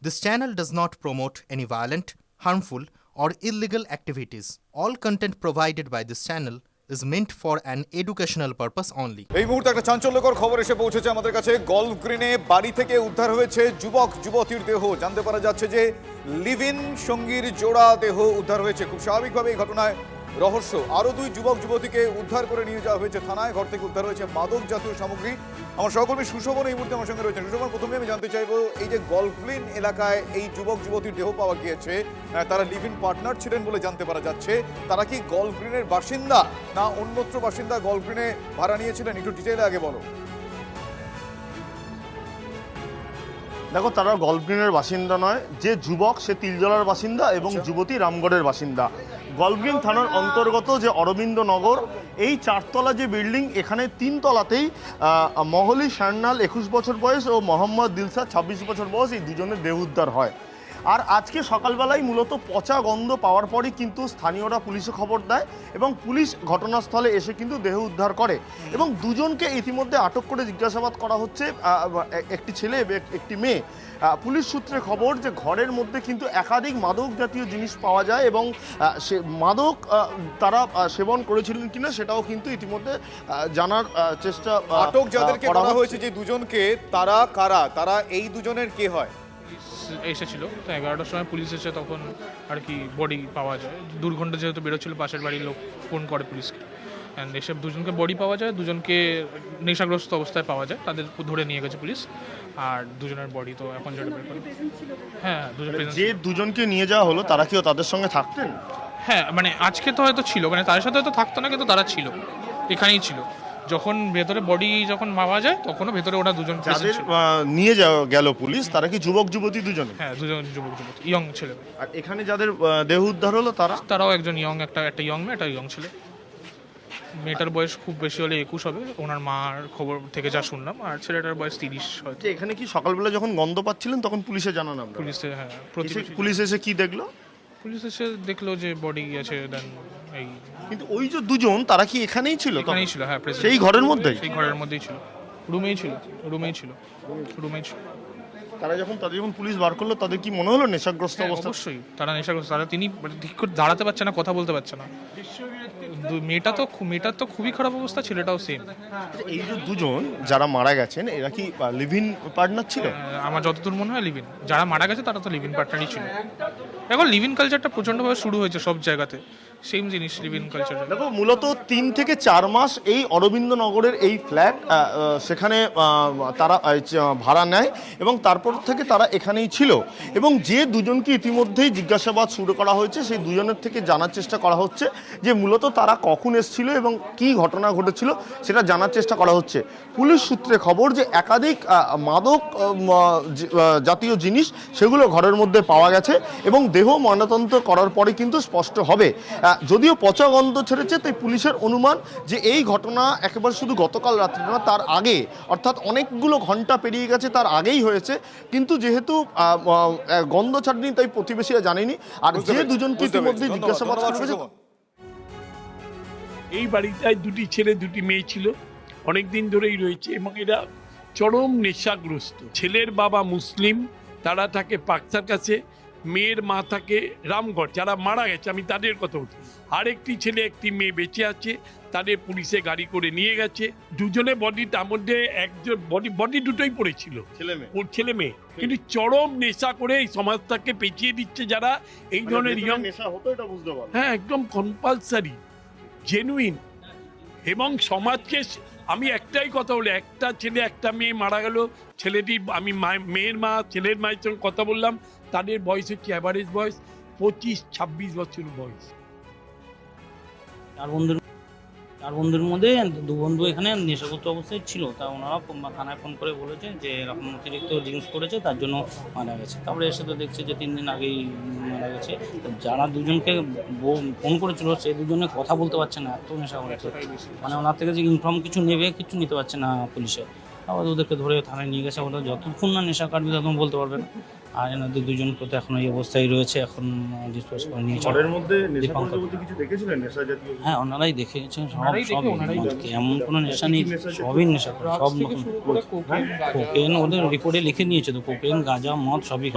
This channel does not promote any violent, harmful, or illegal activities. All content provided by this channel is meant for an educational purpose only. এই মুহূর্তে একটা চাঞ্চল্যকর খবর এসে পৌঁছেছে আমাদের কাছে। গলফ গ্রিনে বাড়ি থেকে উদ্ধার হয়েছে যুবক যুবতীর দেহ। জানতে পারা যাচ্ছে যে লিভ ইন সঙ্গীর জোড়া দেহ উদ্ধার হয়েছে। খুব স্বাভাবিকভাবে এই ঘটনায় রহস্য। আরও দুই যুবক যুবতীকে উদ্ধার করে নিয়ে যাওয়া হয়েছে থানায়। ঘর থেকে উদ্ধার হয়েছে মাদক জাতীয় সামগ্রী। আমার সহকর্মী সুশোভন এই মুহূর্তে আমার সঙ্গে রয়েছেন। সুশোভন, প্রথমে আমি জানতে চাইবো, এই যে গলফ গ্রিন এলাকায় এই যুবক যুবতীর দেহ পাওয়া গিয়েছে, তারা লিভ ইন পার্টনার ছিলেন বলে জানতে পারা যাচ্ছে। তারা কি গলফ গ্রিনের বাসিন্দা না অন্যত্র বাসিন্দা? গলফ গ্রিনে ভাড়া নিয়েছিলেন, একটু ডিটেইলে আগে বলো। দেখো, তারা গলফ গ্রিনের বাসিন্দা নয়। যে যুবক সে তিলজলার বাসিন্দা এবং যুবতী রামগড়ের বাসিন্দা। গলফ গ্রিন থানার অন্তর্গত যে অরবিন্দনগর, এই চারতলা যে বিল্ডিং, এখানে তিনতলাতেই মহলি সান্যাল 21 বছর বয়স ও মোহাম্মদ দিলশাদ 26 বছর বয়স, এই দুজনের দেহ উদ্ধার হয়। আর আজকে সকালবেলায় মূলত পচা গন্ধ পাওয়ার পরই কিন্তু স্থানীয়রা পুলিশে খবর দেয় এবং পুলিশ ঘটনাস্থলে এসে কিন্তু দেহ উদ্ধার করে এবং দুজনকে ইতিমধ্যে আটক করে জিজ্ঞাসাবাদ করা হচ্ছে। একটি ছেলে একটি মেয়ে। পুলিশ সূত্রে খবর যে ঘরের মধ্যে কিন্তু একাধিক মাদক জাতীয় জিনিস পাওয়া যায় এবং সে মাদক তারা সেবন করেছিলেন কিনা সেটাও কিন্তু ইতিমধ্যে জানার চেষ্টা। আটক যাদেরকে করা হয়েছে যে দুজনকে, তারা কারা? তারা এই দুজনের কে হয়? এসেছিল তো 11টার সময় পুলিশ এসে তখন আর কি বডি পাওয়া যায়। 2 ঘন্টা যেহেতু বেরোচ্ছিল, পাশের বাড়ির লোক ফোন করে পুলিশকে, অ্যান্ড এসব দুজনকে বডি পাওয়া যায়। দুজনকে নেশাগ্রস্ত অবস্থায় পাওয়া যায়, তাদের ধরে নিয়ে গেছে পুলিশ। আর দুজনের বডি তো এখন যেটা বের করে, হ্যাঁ দুজন। যে দুজনকে নিয়ে যাওয়া হলো তারা কি তাদের সঙ্গে থাকতেন? হ্যাঁ, মানে আজকে তো হয়তো ছিল, মানে তাদের সাথে হয়তো থাকতো না, কিন্তু তারা ছিল, এখানেই ছিল। যখন ভেতরে বডি যখন পাওয়া যায় তখনও ভেতরে ওরা দুজন যাদের নিয়ে যাওয়া গেল পুলিশ, তারা কি যুবক যুবতী দুজনে? হ্যাঁ, দুজন যুবক যুবতী, ইয়ং ছেলে। আর এখানে যাদের দেহ উদ্ধার হলো তারাও একজন ইয়ং, একটা ইয়ং মেয়ে, একটা ইয়ং ছেলে। মেয়েটার বয়স খুব বেশি হলে 21 হবে, ওনার মার খবর থেকে যা শুনলাম। আর ছেলেটার বয়স 30 হয়তো। এখানে কি সকালবেলা যখন গন্ধ পাচ্ছিলেন তখন পুলিশে জানান আপনারা? পুলিশে, হ্যাঁ, পুলিশ এসে কি দেখলো? পুলিশ এসে দেখলো যে বডি আছে। দেন এই, কিন্তু ওই যে দুজন, তারা কি এখানেই ছিল? এখানেই ছিল, হ্যাঁ, সেই ঘরের মধ্যেই? সেই ঘরের মধ্যেই ছিল, রুমেই ছিল। তারা যখন পুলিশ বার করলো, তাদের কি মনে হলো নেশাগ্রস্ত অবস্থা? অবশ্যই তারা নেশাগ্রস্ত। তিনি ঠিক করে দাঁড়াতে পারছে না, কথা বলতে পারছে না। মেয়েটার তো খুবই খারাপ অবস্থা, ছেলেটাও সেম। এই যে দুজন যারা মারা গেছেন, এরা কি লিভ ইন পার্টনার ছিল? আমার যতদূর মনে হয় লিভ ইন। যারা মারা গেছে তারা তো লিভ ইন পার্টনারই ছিল। এখন লিভ ইন কালচারটা প্রচণ্ডভাবে শুরু হয়েছে সব জায়গাতে, সেম জিনিস লিভ ইন কালচার। দেখো, মূলত 3 থেকে 4 মাস এই অরবিন্দনগরের এই ফ্ল্যাট, সেখানে তারা ভাড়া নেয় এবং তারপর থেকে তারা এখানেই ছিল। এবং যে দুজনকে ইতিমধ্যেই জিজ্ঞাসাবাদ শুরু করা হয়েছে, সেই দুজনের থেকে জানার চেষ্টা করা হচ্ছে যে মূলত তারা কখন এসেছিল এবং কি ঘটনা ঘটেছিল সেটা জানার চেষ্টা করা হচ্ছে। পুলিশ সূত্রে খবর যে একাধিক মাদক জাতীয় জিনিস সেগুলো ঘরের মধ্যে পাওয়া গেছে এবং দেহ ময়নাতদন্ত করার পরে কিন্তু স্পষ্ট হবে। যদিও পচা গন্ধ ছেড়েছে, তাই পুলিশের অনুমান যে এই ঘটনা একেবারে শুধু গতকাল রাত্রে না, তার আগে, অর্থাৎ অনেকগুলো ঘন্টা পেরিয়ে গেছে, তার আগেই হয়েছে। কিন্তু যেহেতু গন্ধ ছাড়েনি, তাই প্রতিবেশীরা জানেনি। আর যে দুজনকে ইতিমধ্যে জিজ্ঞাসাবাদ করেছে, এই বাড়িটায় 2টি ছেলে 2টি মেয়ে ছিল, অনেক দিন ধরেই রয়েছে এবং এরা চরম নেশাগ্রস্ত। ছেলের বাবা মুসলিম, তারা থাকে পাকসার কাছে, মেয়ের মা থাকে রামগড়। যারা মারা গেছে আমি তাদের কথা বলছি। আরেকটি ছেলে একটি মেয়ে বেঁচে আছে, তাদের পুলিশে গাড়ি করে নিয়ে গেছে। দুজনে বডি, তার মধ্যে একজন বডি দুটোই পড়েছিল, ছেলে মেয়ে। কিন্তু চরম নেশা করে এই সমাজটাকে পেঁচিয়ে দিচ্ছে যারা এই ধরনের ইয়ং। হ্যাঁ, একদম কম্পালসারি, জেনুইন। এবং সমাজকে আমি একটাই কথা বলি, একটা ছেলে একটা মেয়ে মারা গেল, ছেলেটি, আমি মেয়ের মা, ছেলের মায়ের সঙ্গে কথা বললাম, তাদের বয়স হচ্ছে অ্যাভারেজ বয়স 25-26 বছর বয়স। চার বন্ধুর মধ্যে 2 বন্ধু এখানে নেশাগ্রস্ত অবস্থায় ছিল। তা ওনারা থানায় ফোন করে বলেছে যে এরকম অতিরিক্ত ড্রিঙ্কস করেছে, তার জন্য মারা গেছে। তারপরে এসে তো দেখছে যে 3 দিন আগেই মারা গেছে। যারা দুজনকে ফোন করেছিল, সেই দুজনে কথা বলতে পারছে না, এত নেশা করেছে। মানে ওনার থেকে যে ইনফর্ম কিছু নেবে, কিছু নিতে পারছে না পুলিশে। আবার ওদেরকে ধরে থানায় নিয়ে গেছে। ওরা যতক্ষণ না নেশা কাটবে ততক্ষণ বলতে পারবে না। আর এনাদের দুজনকে তো এখন এই অবস্থায় রয়েছে, এখন ডিসপোজ করে নিয়েছে। হ্যাঁ, ওনারাই দেখেছেন সব। এমন কোনো নেশা নেই, সবই নেশা করে, সব রকম। কোকেন ওদের রিপোর্টে লিখে নিয়েছে তো, কোকেন, গাঁজা, মদ সবই।